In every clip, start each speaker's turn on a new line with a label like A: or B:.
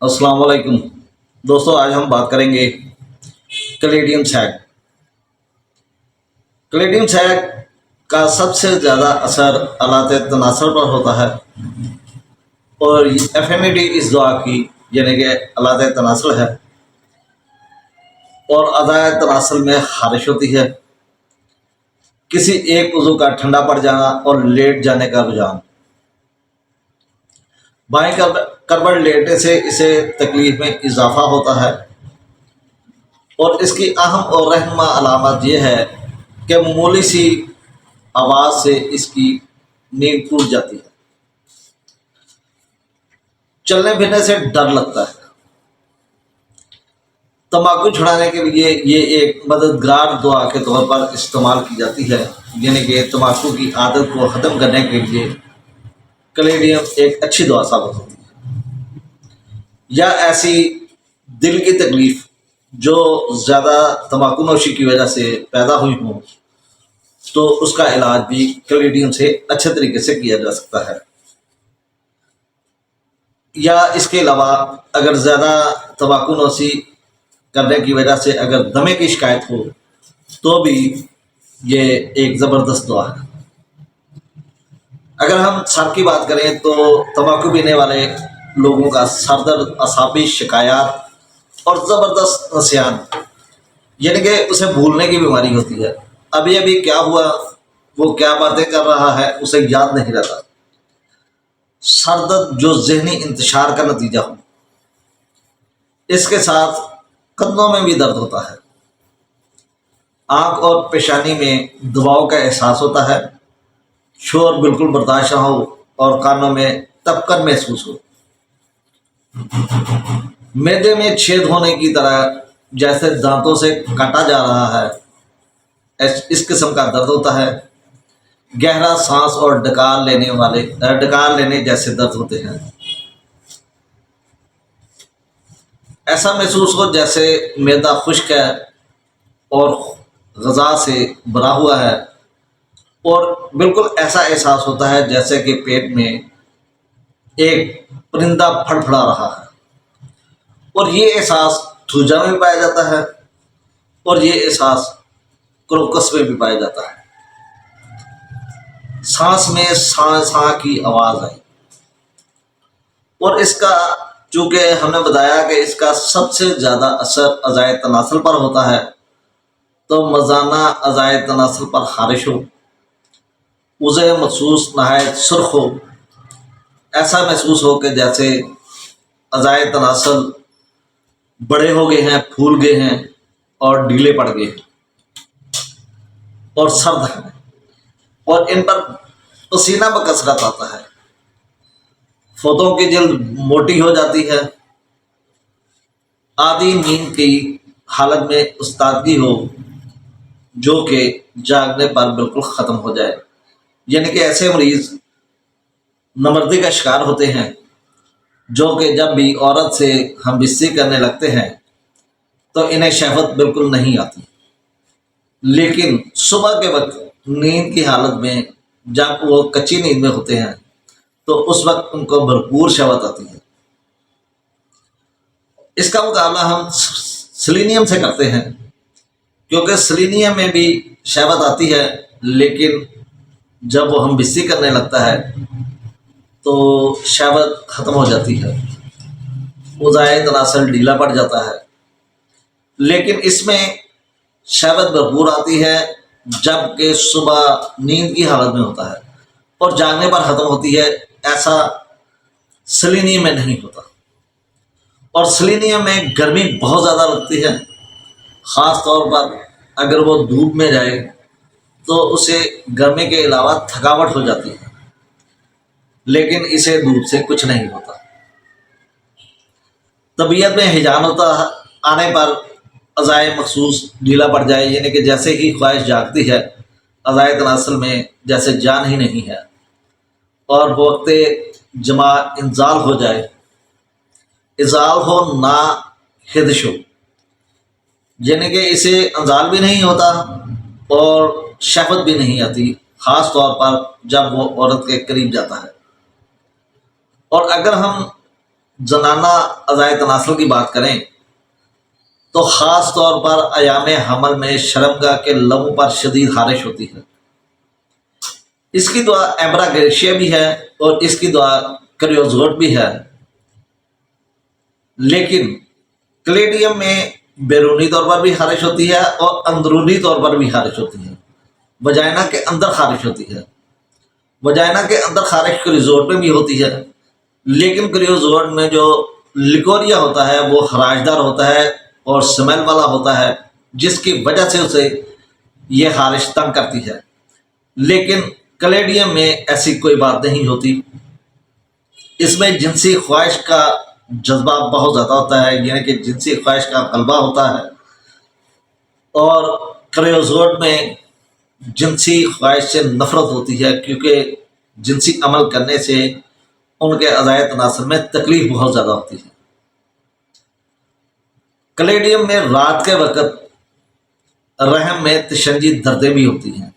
A: السلام علیکم دوستو، آج ہم بات کریں گے کلیڈیم سیک۔ کلیڈیم سیک کا سب سے زیادہ اثر آلات تناسل پر ہوتا ہے، اور ایف ایم ای ڈی اس دعا کی یعنی کہ آلات تناسل ہے، اور ادائے تناسل میں خارش ہوتی ہے، کسی ایک عضو کا ٹھنڈا پڑ جانا اور لیٹ جانے کا رجحان۔ بائیں کربٹ لیٹنے سے اسے تکلیف میں اضافہ ہوتا ہے، اور اس کی اہم اور رہنما علامت یہ ہے کہ معمولی سی آواز سے اس کی نیند ٹوٹ جاتی ہے، چلنے پھرنے سے ڈر لگتا ہے۔ تمباکو چھڑانے کے لیے یہ ایک مددگار دوا کے طور پر استعمال کی جاتی ہے، یعنی کہ تمباکو کی عادت کو ختم کرنے کے لیے کلیڈیم ایک اچھی دوا ثابت ہوتی ہے۔ یا ایسی دل کی تکلیف جو زیادہ تمباکو نوشی کی وجہ سے پیدا ہوئی ہوں، تو اس کا علاج بھی کلیڈیم سے اچھے طریقے سے کیا جا سکتا ہے۔ یا اس کے علاوہ اگر زیادہ تمباکو نوشی کرنے کی وجہ سے اگر دمے کی شکایت ہو تو بھی یہ ایک زبردست دوا ہے۔ اگر ہم سر کی بات کریں تو تمباکو پینے والے لوگوں کا سر درد، اعصابی شکایات اور زبردست نسیان، یعنی کہ اسے بھولنے کی بیماری ہوتی ہے۔ ابھی ابھی کیا ہوا، وہ کیا باتیں کر رہا ہے، اسے یاد نہیں رہتا۔ سر درد جو ذہنی انتشار کا نتیجہ ہو، اس کے ساتھ کندھوں میں بھی درد ہوتا ہے، آنکھ اور پیشانی میں دباؤ کا احساس ہوتا ہے، شور بالکل برداشت نہ ہو اور کانوں میں تپکن محسوس ہو، معدے میں چھید ہونے کی طرح جیسے دانتوں سے کاٹا جا رہا ہے، اس قسم کا درد ہوتا ہے، گہرا سانس اور ڈکار لینے جیسے درد ہوتے ہیں، ایسا محسوس ہو جیسے معدہ خشک ہے اور غذا سے بھرا ہوا ہے، اور بالکل ایسا احساس ہوتا ہے جیسے کہ پیٹ میں ایک پرندہ پھڑ پھڑا رہا ہے، اور یہ احساس تھوجا میں بھی پایا جاتا ہے، اور یہ احساس کروکس میں بھی پایا جاتا ہے۔ سانس میں ساں ساں کی آواز آئی، اور اس کا چونکہ ہم نے بتایا کہ اس کا سب سے زیادہ اثر اعضائے تناسل پر ہوتا ہے، تو مزانہ اعضائے تناسل پر خارش ہو، اسے مخصوص نہایت سرخ ہو، ایسا محسوس ہو کہ جیسے اعضائے تناسل بڑے ہو گئے ہیں، پھول گئے ہیں اور ڈھیلے پڑ گئے ہیں اور سرد ہیں، اور ان پر پسینہ بکثرت آتا ہے، فوتوں کی جلد موٹی ہو جاتی ہے، آدھی نیند کی حالت میں استادگی ہو جو کہ جاگنے پر بالکل ختم ہو جائے، یعنی کہ ایسے مریض نمردی کا شکار ہوتے ہیں جو کہ جب بھی عورت سے ہم بستری کرنے لگتے ہیں تو انہیں شہوت بالکل نہیں آتی، لیکن صبح کے وقت نیند کی حالت میں جب وہ کچی نیند میں ہوتے ہیں تو اس وقت ان کو بھرپور شہوت آتی ہے۔ اس کا مقابلہ ہم سلینیم سے کرتے ہیں، کیونکہ سلینیم میں بھی شہوت آتی ہے، لیکن جب وہ ہم بستری کرنے لگتا ہے تو شہوت ختم ہو جاتی ہے، اعضائے تناسل ڈھیلا پڑ جاتا ہے، لیکن اس میں شہوت بھرپور آتی ہے جب کہ صبح نیند کی حالت میں ہوتا ہے اور جاگنے پر ختم ہوتی ہے، ایسا سلینیم میں نہیں ہوتا۔ اور سلینیم میں گرمی بہت زیادہ لگتی ہے، خاص طور پر اگر وہ دھوپ میں جائے تو اسے گرمی کے علاوہ تھکاوٹ ہو جاتی ہے، لیکن اسے دھوپ سے کچھ نہیں ہوتا۔ طبیعت میں ہیجان ہوتا آنے پر اعضائے مخصوص ڈھیلا پڑ جائے، یعنی کہ جیسے ہی خواہش جاگتی ہے اعضائے تناسل میں جیسے جان ہی نہیں ہے، اور وقت جمع انزال ہو جائے، ازال ہو نہ خدش ہو، یعنی کہ اسے انزال بھی نہیں ہوتا اور شہوت بھی نہیں آتی، خاص طور پر جب وہ عورت کے قریب جاتا ہے۔ اور اگر ہم زنانہ اعضائے تناسل کی بات کریں تو خاص طور پر ایام حمل میں شرمگاہ کے لبوں پر شدید خارش ہوتی ہے۔ اس کی دعا ایمبراگریشیا بھی ہے اور اس کی دعا کریوزوٹ بھی ہے، لیکن کلیڈیم میں بیرونی طور پر بھی خارش ہوتی ہے اور اندرونی طور پر بھی خارش ہوتی ہے۔ وجائنا کے اندر خارش ہوتی ہے، وجائنا کے اندر خارش کریوزوٹ میں بھی ہوتی ہے، لیکن کریوزوٹ میں جو لیکوریا ہوتا ہے وہ خراش دار ہوتا ہے اور سمیل والا ہوتا ہے، جس کی وجہ سے اسے یہ خارش تنگ کرتی ہے۔ لیکن کلیڈیم میں ایسی کوئی بات نہیں ہوتی، اس میں جنسی خواہش کا جذبہ بہت زیادہ ہوتا ہے، یعنی کہ جنسی خواہش کا غلبہ ہوتا ہے، اور کریوزوٹ میں جنسی خواہش سے نفرت ہوتی ہے، کیونکہ جنسی عمل کرنے سے ان کے اعضائے تناسل میں تکلیف بہت زیادہ ہوتی ہے۔ کلیڈیم میں رات کے وقت رحم میں تشنجی دردیں بھی ہوتی ہیں۔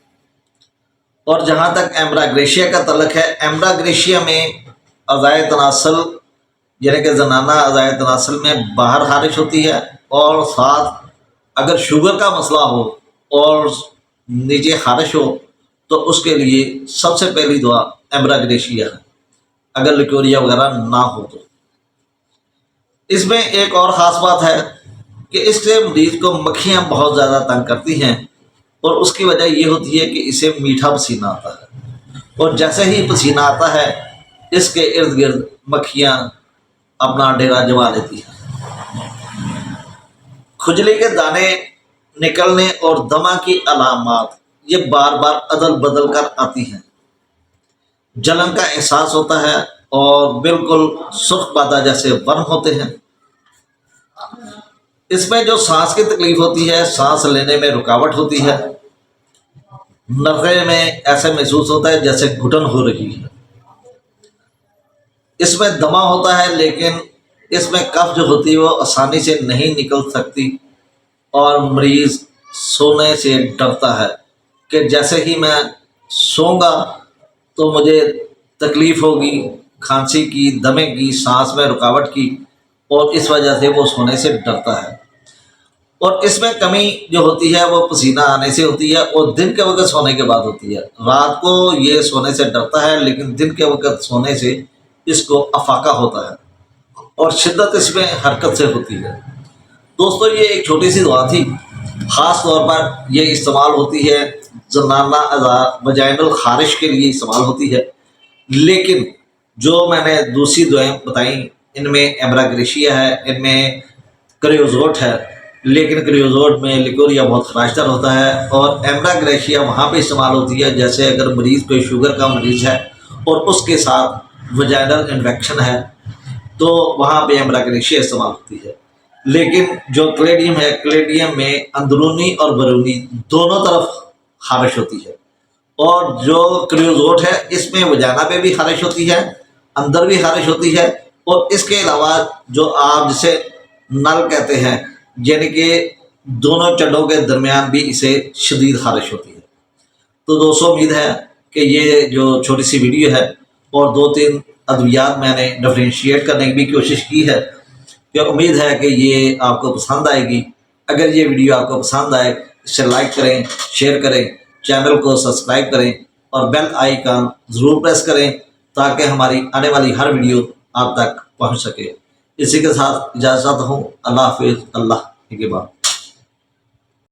A: اور جہاں تک ایمبراگریشیا کا تعلق ہے، ایمبراگریشیا میں اعضائے تناسل یعنی کہ زنانہ اعضائے تناسل میں باہر خارش ہوتی ہے، اور ساتھ اگر شوگر کا مسئلہ ہو اور نیچے خارش ہو تو اس کے لیے سب سے پہلی دعا ایمبراگریشیا ہے، اگر لیکوریا وغیرہ نہ ہو تو۔ اس میں ایک اور خاص بات ہے کہ اس سے مریض کو مکھیاں بہت زیادہ تنگ کرتی ہیں، اور اس کی وجہ یہ ہوتی ہے کہ اسے میٹھا پسینہ آتا ہے، اور جیسے ہی پسینہ آتا ہے اس کے ارد گرد مکھیاں اپنا ڈیرا جما لیتی ہیں۔ کھجلی کے دانے نکلنے اور دمہ کی علامات یہ بار بار عدل بدل کر آتی ہیں، جلن کا احساس ہوتا ہے اور بالکل سرخ بادہ جیسے ورم ہوتے ہیں۔ اس میں جو سانس کی تکلیف ہوتی ہے، سانس لینے میں رکاوٹ ہوتی ہے، نفے میں ایسے محسوس ہوتا ہے جیسے گھٹن ہو رہی ہے۔ اس میں دمہ ہوتا ہے، لیکن اس میں کف جو ہوتی ہے وہ آسانی سے نہیں نکل سکتی، اور مریض سونے سے ڈرتا ہے کہ جیسے ہی میں سوؤں گا تو مجھے تکلیف ہوگی، کھانسی کی، دمے کی، سانس میں رکاوٹ کی، اور اس وجہ سے وہ سونے سے ڈرتا ہے۔ اور اس میں کمی جو ہوتی ہے وہ پسینہ آنے سے ہوتی ہے، اور دن کے وقت سونے کے بعد ہوتی ہے۔ رات کو یہ سونے سے ڈرتا ہے، لیکن دن کے وقت سونے سے اس کو افاقہ ہوتا ہے، اور شدت اس میں حرکت سے ہوتی ہے۔ دوستو، یہ ایک چھوٹی سی دعا تھی، خاص طور پر یہ استعمال ہوتی ہے زنانہ وجائنل خارش کے لیے استعمال ہوتی ہے، لیکن جو میں نے دوسری دعائیں بتائیں ان میں ایمبراگریشیا ہے، ان میں کریوزوٹ ہے، لیکن کریوزوٹ میں لیکوریا بہت خراش دار ہوتا ہے، اور ایمبراگریشیا وہاں پہ استعمال ہوتی ہے جیسے اگر مریض کوئی شوگر کا مریض ہے اور اس کے ساتھ وجائنل انفیکشن ہے تو وہاں پہ ایمبراگریشیا استعمال ہوتی ہے۔ لیکن جو کلیڈیم ہے، کلیڈیم میں اندرونی اور بیرونی دونوں طرف خارش ہوتی ہے، اور جو کریوزوٹ ہے اس میں وجائنا پہ بھی خارش ہوتی ہے، اندر بھی خارش ہوتی ہے، اور اس کے علاوہ جو آپ جسے نل کہتے ہیں، یعنی کہ دونوں چڈوں کے درمیان بھی اسے شدید خارش ہوتی ہے۔ تو دوستوں، امید ہے کہ یہ جو چھوٹی سی ویڈیو ہے اور 2-3 ادویات میں نے ڈفرینشیٹ کرنے کی بھی کوشش کی ہے، کہ امید ہے کہ یہ آپ کو پسند آئے گی۔ اگر یہ ویڈیو آپ کو پسند آئے اسے لائک کریں، شیئر کریں، چینل کو سبسکرائب کریں، اور بیل آئیکن ضرور پریس کریں تاکہ ہماری آنے والی ہر ویڈیو آپ تک پہنچ سکے۔ اسی کے ساتھ اجازت ہوں، اللہ حافظ، اللہ کے بعد۔